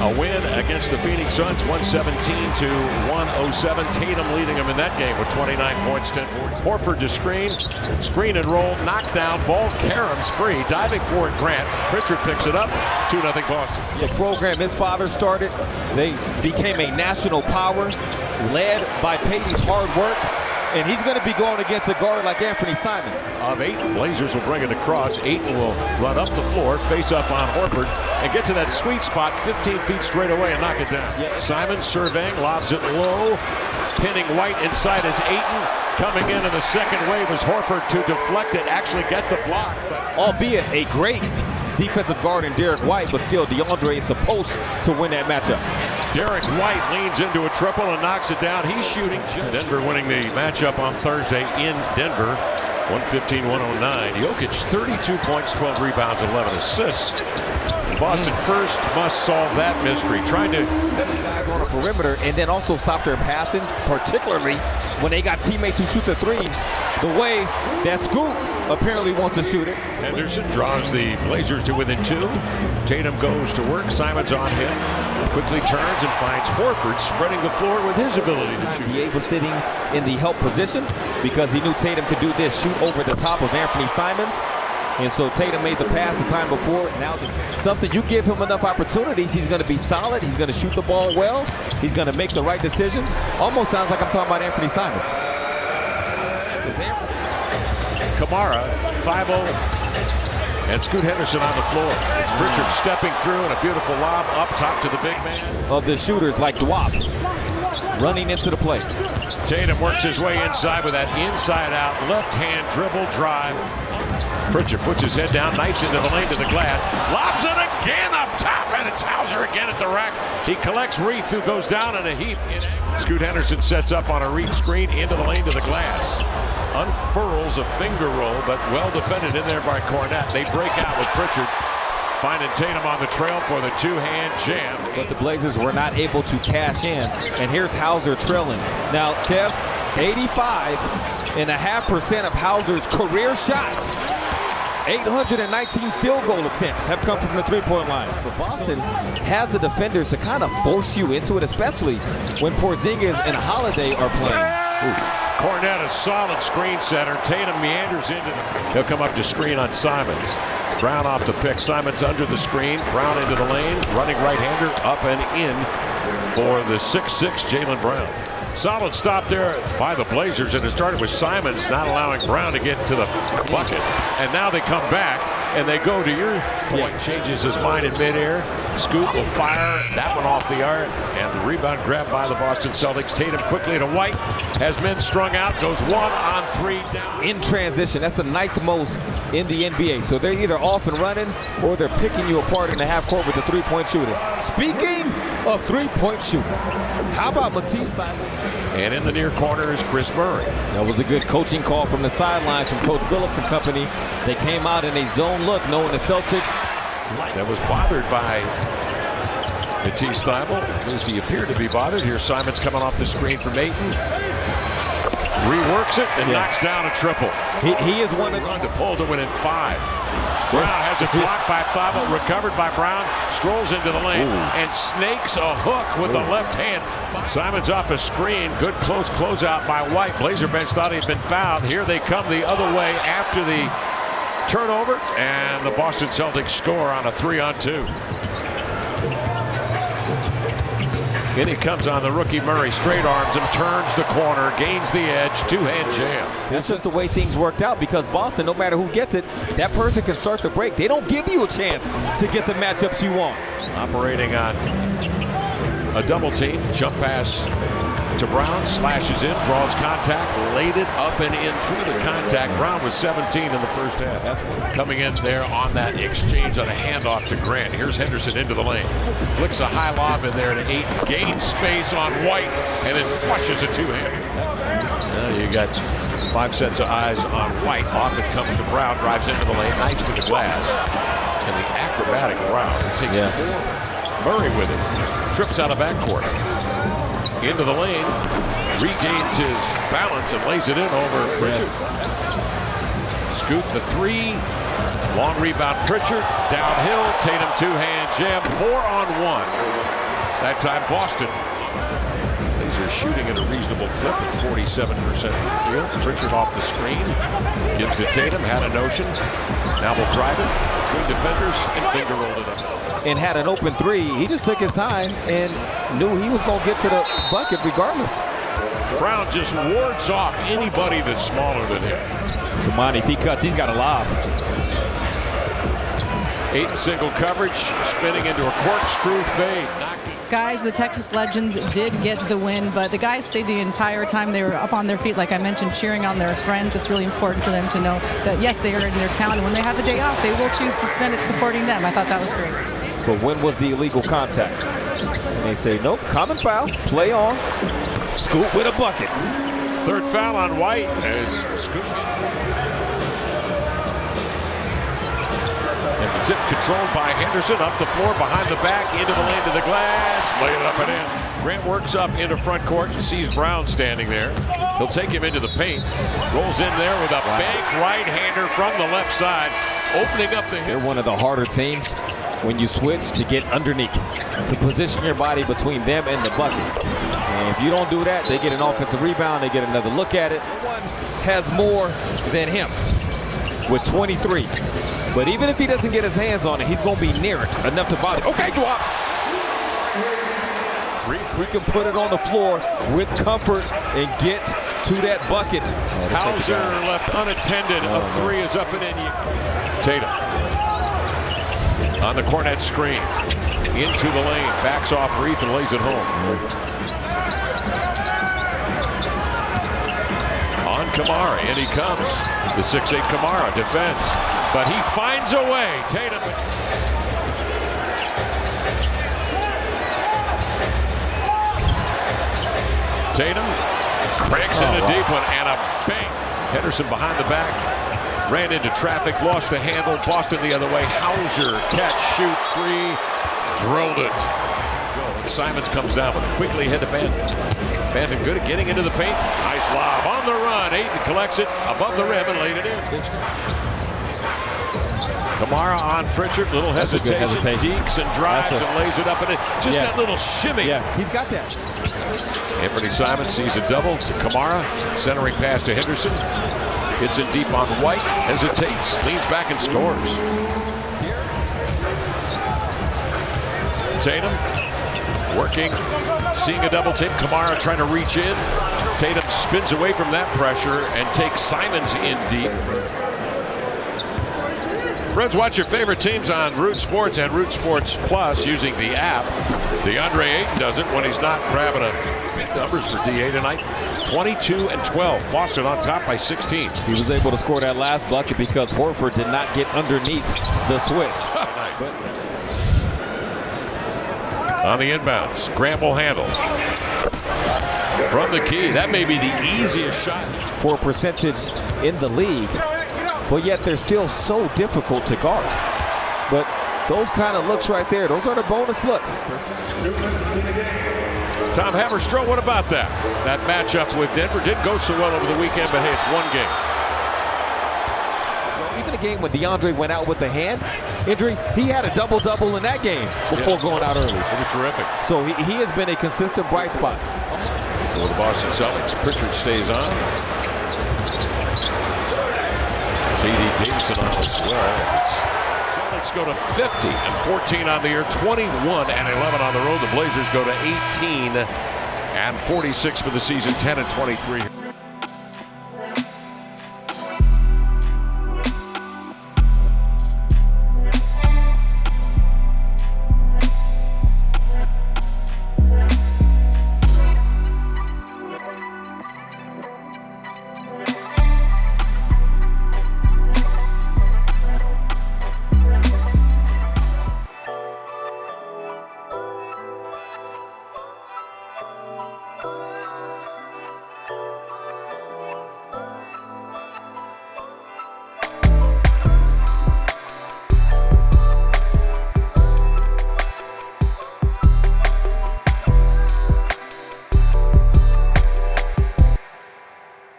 A win against the Phoenix Suns, 117-107. Tatum leading them in that game with 29 points, 10 boards. Horford to screen and roll, knockdown, ball caroms free, diving for it, Grant. Pritchard picks it up, 2-0 Boston. The program his father started, they became a national power, led by Peyton's hard work. And he's going to be going against a guard like Anthony Simons. Of Ayton, Blazers will bring it across. Ayton will run up the floor, face up on Horford, and get to that sweet spot 15 feet straight away and knock it down. Yeah. Simons surveying, lobs it low, pinning White inside as Ayton. Coming in the second wave was Horford to deflect it, actually get the block. Albeit a great defensive guard in Derek White, but still DeAndre is supposed to win that matchup. Derek White leans into a triple and knocks it down. He's shooting. Denver winning the matchup on Thursday in Denver, 115-109. Jokic, 32 points, 12 rebounds, 11 assists. Boston first must solve that mystery. Trying to guys on the perimeter and then also stop their passing, particularly when they got teammates who shoot the three the way that Scoot apparently wants to shoot it. Henderson draws the Blazers to within 2. Tatum goes to work. Simons on him. Quickly turns and finds Horford spreading the floor with his ability to shoot. He was sitting in the help position because he knew Tatum could do this, shoot over the top of Anthony Simons. And so Tatum made the pass the time before. Now something, you give him enough opportunities, he's going to be solid. He's going to shoot the ball well. He's going to make the right decisions. Almost sounds like I'm talking about Anthony Simons. Kamara, 5-0. And Scoot Henderson on the floor. It's Pritchard stepping through and a beautiful lob up top to the big man. Of the shooters like Dwap running into the play. Tatum works his way inside with that inside-out left-hand dribble drive. Pritchard puts his head down, knifes into the lane to the glass. Lobs it again up top, and it's Hauser again at the rack. He collects Reith, who goes down in a heap. Scoot Henderson sets up on a Reith screen into the lane to the glass. Unfurls a finger roll, but well defended in there by Cornette. They break out with Pritchard, finding Tatum on the trail for the two-hand jam. But the Blazers were not able to cash in, and here's Hauser trailing. Now, Kev, 85.5% of Hauser's career shots, 819 field goal attempts have come from the three-point line. But Boston has the defenders to kind of force you into it, especially when Porzingis and Holiday are playing. Ooh. Cornette, a solid screen setter. Tatum meanders into the... He'll come up to screen on Simons. Brown off the pick. Simons under the screen. Brown into the lane. Running right-hander up and in for the 6'6" Jaylen Brown. Solid stop there by the Blazers, and it started with Simons not allowing Brown to get to the bucket. And now they come back, and they go to your point. Changes his mind in midair. Scoot will fire that one off the arc, and the rebound grabbed by the Boston Celtics. Tatum quickly to White, has men strung out, goes 1 on 3 down. In transition, that's the 9th most in the NBA. So they're either off and running, or they're picking you apart in the half court with the three-point shooting. Speaking of three-point shooting, how about Matisse Thybulle? And in the near corner is Chris Murray. That was a good coaching call from the sidelines from Coach Billups and company. They came out in a zone look, knowing the Celtics. That was bothered by Matisse Thybulle. At least he appeared to be bothered. Here's Simons coming off the screen from Ayton. Reworks it and knocks down a triple. He is one of them to pull to win in 5. Brown has it blocked by Thybulle, recovered by Brown, strolls into the lane and snakes a hook with the left hand. Simons off a screen, good close closeout by White. Blazer bench thought he'd been fouled. Here they come the other way after the turnover, and the Boston Celtics score on a 3-on-2. In he comes on the rookie Murray, straight arms him, turns the corner, gains the edge, two-hand jam. That's just the way things worked out, because Boston, no matter who gets it, that person can start the break. They don't give you a chance to get the matchups you want. Operating on a double team, jump pass to Brown, slashes in, draws contact, laid it up and in through the contact. Brown was 17 in the first half. That's coming in there on that exchange on a handoff to Grant. Here's Henderson into the lane. Flicks a high lob in there to Ayton. Gains space on White and then flushes a two-hander. Now you got 5 sets of eyes on White. Off it comes to Brown, drives into the lane, knifes to the glass. And the acrobatic Brown takes Murray with it. Trips out of backcourt. Into the lane, regains his balance and lays it in over Pritchard. Scoot the 3, long rebound Pritchard, downhill, Tatum two-hand jam, 4-on-1. That time Boston. Blazers shooting at a reasonable clip at 47% from the field. Pritchard off the screen. Gives to Tatum. Had a notion. Now will drive it between defenders and finger rolled it up. And had an open three. He just took his time and knew he was going to get to the bucket regardless. Brown just wards off anybody that's smaller than him. Tamani, if he cuts, he's got a lob. 8 single coverage, spinning into a corkscrew fade. Knocked it. Guys, the Texas Legends did get the win, but the guys stayed the entire time. They were up on their feet, like I mentioned, cheering on their friends. It's really important for them to know that, yes, they are in their town, and when they have a day off, they will choose to spend it supporting them. I thought that was great. But when was the illegal contact? And they say, nope, common foul, play on, Scoop with a bucket. Third foul on White as Scoop. And the tip controlled by Henderson, up the floor, behind the back, into the lane to the glass, lay it up and in. Grant works up into front court and sees Brown standing there. He'll take him into the paint, rolls in there with a bank right-hander from the left side, opening up the hip. They're one of the harder teams when you switch to get underneath, to position your body between them and the bucket. And if you don't do that, they get an offensive rebound, they get another look at it. No one has more than him with 23. But even if he doesn't get his hands on it, he's going to be near it enough to bother. Okay, drop. We can put it on the floor with comfort and get to that bucket. Hauser left unattended. A three is up and in. Tatum on the Cornet screen. Into the lane. Backs off Reef and lays it home. On Kamara. In he comes. The 6'8 Kamara defends. But he finds a way. Tatum. Tatum cranks in a deep one and a bang. Henderson behind the back. Ran into traffic, lost the handle. Boston the other way. Hauser catch, shoot, free. Drilled it. And Simons comes down with it. Quickly hit to Banton. Banton good at getting into the paint. Nice lob on the run. Ayton collects it above the rim and laid it in. Kamara on Pritchard, little hesitation. Deeks and drives and lays it up, and it just that little shimmy. Yeah, he's got that. Anthony Simons sees a double to Kamara, centering pass to Henderson. Hits it deep on White, hesitates, leans back and scores. Tatum working, seeing a double team. Kamara trying to reach in. Tatum spins away from that pressure and takes Simons in deep. Friends, watch your favorite teams on Root Sports and Root Sports Plus using the app. DeAndre Ayton does it when he's not grabbing big numbers for DA tonight. 22 and 12. Boston on top by 16. He was able to score that last bucket because Horford did not get underneath the switch. On the inbounds, Grant will handle. From the key, that may be the easiest shot. For a percentage in the league. But yet they're still so difficult to guard. But those kind of looks right there, those are the bonus looks. Tom Haberstroh, what about that? That matchup with Denver didn't go so well over the weekend, but hey, it's one game. Even a game when DeAndre went out with the hand injury, he had a double-double in that game before going out early. It was terrific. So he has been a consistent bright spot. For the Boston Celtics, Pritchard stays on. J.D. Davison on as well. Celtics go to 50 and 14 on the year, 21 and 11 on the road. The Blazers go to 18 and 46 for the season, 10 and 23.